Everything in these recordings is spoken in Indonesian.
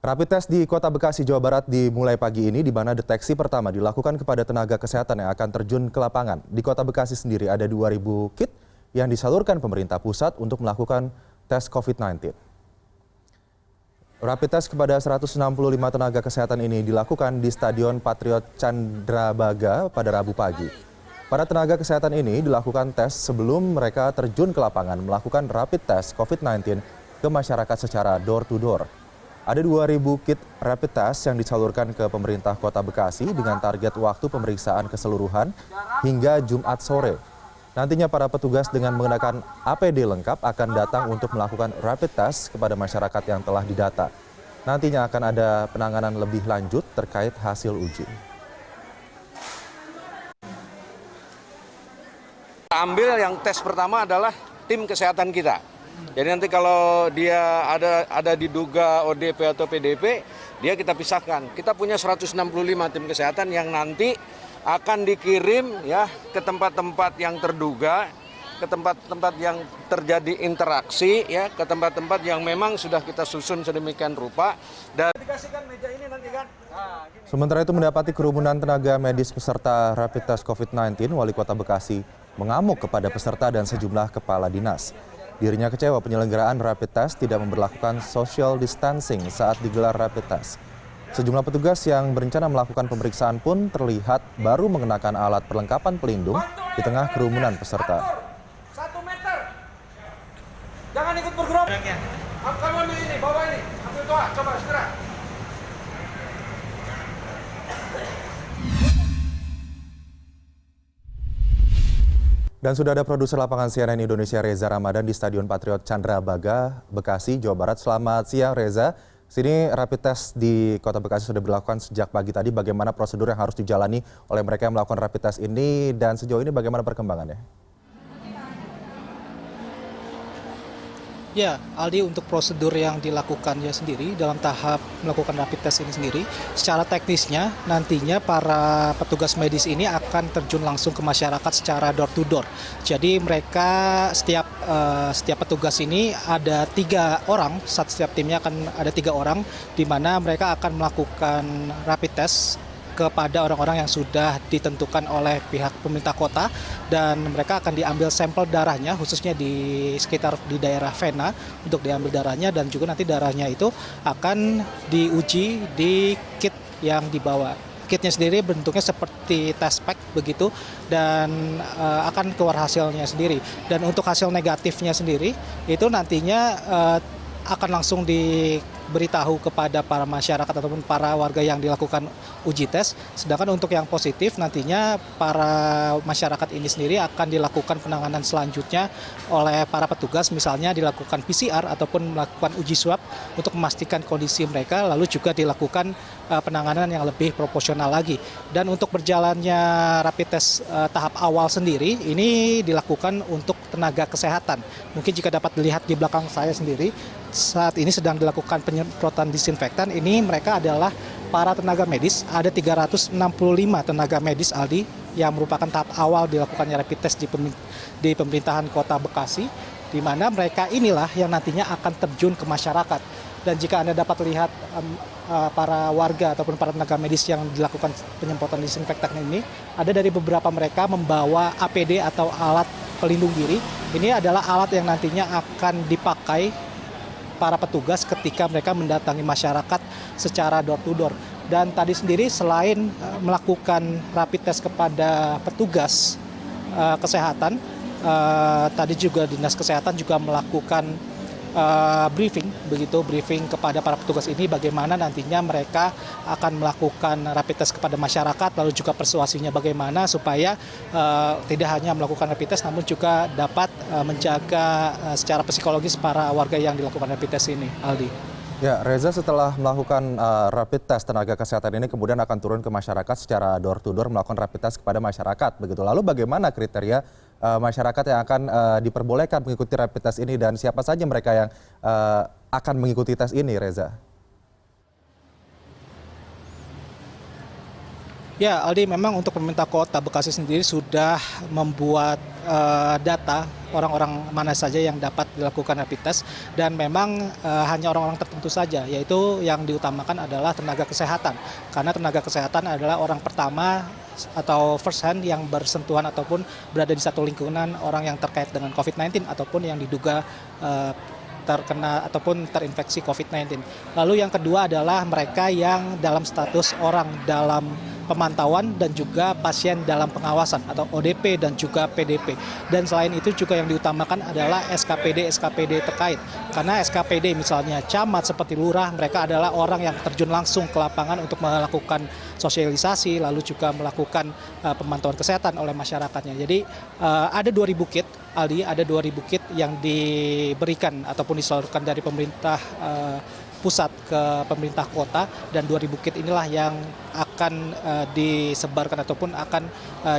Rapid test di Kota Bekasi, Jawa Barat dimulai pagi ini di mana deteksi pertama dilakukan kepada tenaga kesehatan yang akan terjun ke lapangan. Di Kota Bekasi sendiri ada 2.000 kit yang disalurkan pemerintah pusat untuk melakukan tes COVID-19. Rapid test kepada 165 tenaga kesehatan ini dilakukan di Stadion Patriot Candrabaga pada Rabu pagi. Para tenaga kesehatan ini dilakukan tes sebelum mereka terjun ke lapangan melakukan rapid test COVID-19 ke masyarakat secara door-to-door. Ada 2.000 kit rapid test yang disalurkan ke pemerintah Kota Bekasi dengan target waktu pemeriksaan keseluruhan hingga Jumat sore. Nantinya para petugas dengan mengenakan APD lengkap akan datang untuk melakukan rapid test kepada masyarakat yang telah didata. Nantinya akan ada penanganan lebih lanjut terkait hasil uji. Ambil yang tes pertama adalah tim kesehatan kita. Jadi nanti kalau dia ada diduga ODP atau PDP, dia kita pisahkan. Kita punya 165 tim kesehatan yang nanti akan dikirim ya ke tempat-tempat yang terduga, ke tempat-tempat yang terjadi interaksi ya, ke tempat-tempat yang memang sudah kita susun sedemikian rupa dan dikasihkan meja ini nanti kan. Sementara itu mendapati kerumunan tenaga medis peserta rapid test COVID-19, Wali Kota Bekasi mengamuk kepada peserta dan sejumlah kepala dinas. Dirinya kecewa penyelenggaraan rapid test tidak memberlakukan social distancing saat digelar rapid test. Sejumlah petugas yang berencana melakukan pemeriksaan pun terlihat baru mengenakan alat perlengkapan pelindung di tengah kerumunan peserta. 1 meter. Jangan ikut bergerak. Kamu ambil ini, bawa ini. Ambil doa, coba segera. Dan sudah ada produser lapangan CNN Indonesia Reza Ramadan di Stadion Patriot Candrabaga, Bekasi, Jawa Barat. Selamat siang Reza. Sini rapid test di Kota Bekasi sudah dilakukan sejak pagi tadi. Bagaimana prosedur yang harus dijalani oleh mereka yang melakukan rapid test ini dan sejauh ini bagaimana perkembangannya? Ya, Aldi, untuk prosedur yang dilakukannya sendiri dalam tahap melakukan rapid test ini sendiri, secara teknisnya nantinya para petugas medis ini akan terjun langsung ke masyarakat secara door to door. Jadi mereka setiap petugas ini ada 3 orang, setiap timnya akan ada 3 orang, di mana mereka akan melakukan rapid test kepada orang-orang yang sudah ditentukan oleh pihak pemerintah kota, dan mereka akan diambil sampel darahnya khususnya di sekitar di daerah vena untuk diambil darahnya, dan juga nanti darahnya itu akan diuji di kit yang dibawa. Kitnya sendiri bentuknya seperti test pack begitu, dan akan keluar hasilnya sendiri. Dan untuk hasil negatifnya sendiri itu nantinya akan langsung diberitahu kepada para masyarakat ataupun para warga yang dilakukan uji tes. Sedangkan untuk yang positif nantinya para masyarakat ini sendiri akan dilakukan penanganan selanjutnya oleh para petugas, misalnya dilakukan PCR ataupun melakukan uji swab untuk memastikan kondisi mereka, lalu juga dilakukan penanganan yang lebih proporsional lagi. Dan untuk berjalannya rapid test tahap awal sendiri ini dilakukan untuk tenaga kesehatan. Mungkin jika dapat dilihat di belakang saya sendiri, saat ini sedang dilakukan penyemprotan disinfektan. Ini mereka adalah para tenaga medis, ada 365 tenaga medis, Aldi, yang merupakan tahap awal dilakukannya rapid test di pemerintahan Kota Bekasi, di mana mereka inilah yang nantinya akan terjun ke masyarakat. Dan jika Anda dapat lihat para warga ataupun para tenaga medis yang dilakukan penyemprotan disinfektan ini, ada dari beberapa mereka membawa APD atau alat pelindung diri. Ini adalah alat yang nantinya akan dipakai para petugas ketika mereka mendatangi masyarakat secara door to door. Dan tadi sendiri selain melakukan rapid test kepada petugas kesehatan, tadi juga Dinas Kesehatan juga melakukan briefing kepada para petugas ini bagaimana nantinya mereka akan melakukan rapid test kepada masyarakat, lalu juga persuasinya bagaimana supaya tidak hanya melakukan rapid test namun juga dapat menjaga secara psikologis para warga yang dilakukan rapid test ini, Aldi. Ya, Reza, setelah melakukan rapid test, tenaga kesehatan ini kemudian akan turun ke masyarakat secara door to door melakukan rapid test kepada masyarakat begitu. Lalu bagaimana kriteria masyarakat yang akan diperbolehkan mengikuti rapid test ini dan siapa saja mereka yang akan mengikuti tes ini, Reza? Ya, Aldi, memang untuk pemerintah Kota Bekasi sendiri sudah membuat data orang-orang mana saja yang dapat dilakukan rapid test, dan memang hanya orang-orang tertentu saja, yaitu yang diutamakan adalah tenaga kesehatan, karena tenaga kesehatan adalah orang pertama atau first hand yang bersentuhan ataupun berada di satu lingkungan orang yang terkait dengan COVID-19 ataupun yang diduga terkena ataupun terinfeksi COVID-19. Lalu yang kedua adalah mereka yang dalam status orang dalam pemantauan dan juga pasien dalam pengawasan atau ODP dan juga PDP. Dan selain itu juga yang diutamakan adalah SKPD terkait. Karena SKPD misalnya camat seperti lurah, mereka adalah orang yang terjun langsung ke lapangan untuk melakukan sosialisasi, lalu juga melakukan pemantauan kesehatan oleh masyarakatnya. Jadi ada 2.000 kit, Aldi, ada 2.000 kit yang diberikan ataupun disalurkan dari pemerintah pusat ke pemerintah kota, dan 2.000 kit inilah yang akan disebarkan ataupun akan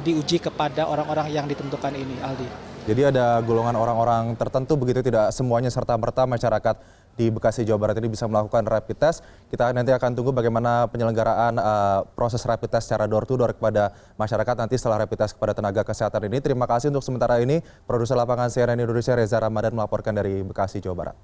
diuji kepada orang-orang yang ditentukan ini, Aldi. Jadi ada golongan orang-orang tertentu begitu, tidak semuanya serta-merta masyarakat di Bekasi, Jawa Barat ini bisa melakukan rapid test. Kita nanti akan tunggu bagaimana penyelenggaraan proses rapid test secara door to door kepada masyarakat nanti setelah rapid test kepada tenaga kesehatan ini. Terima kasih untuk sementara ini. Produser lapangan CNN Indonesia Reza Ramadan melaporkan dari Bekasi, Jawa Barat.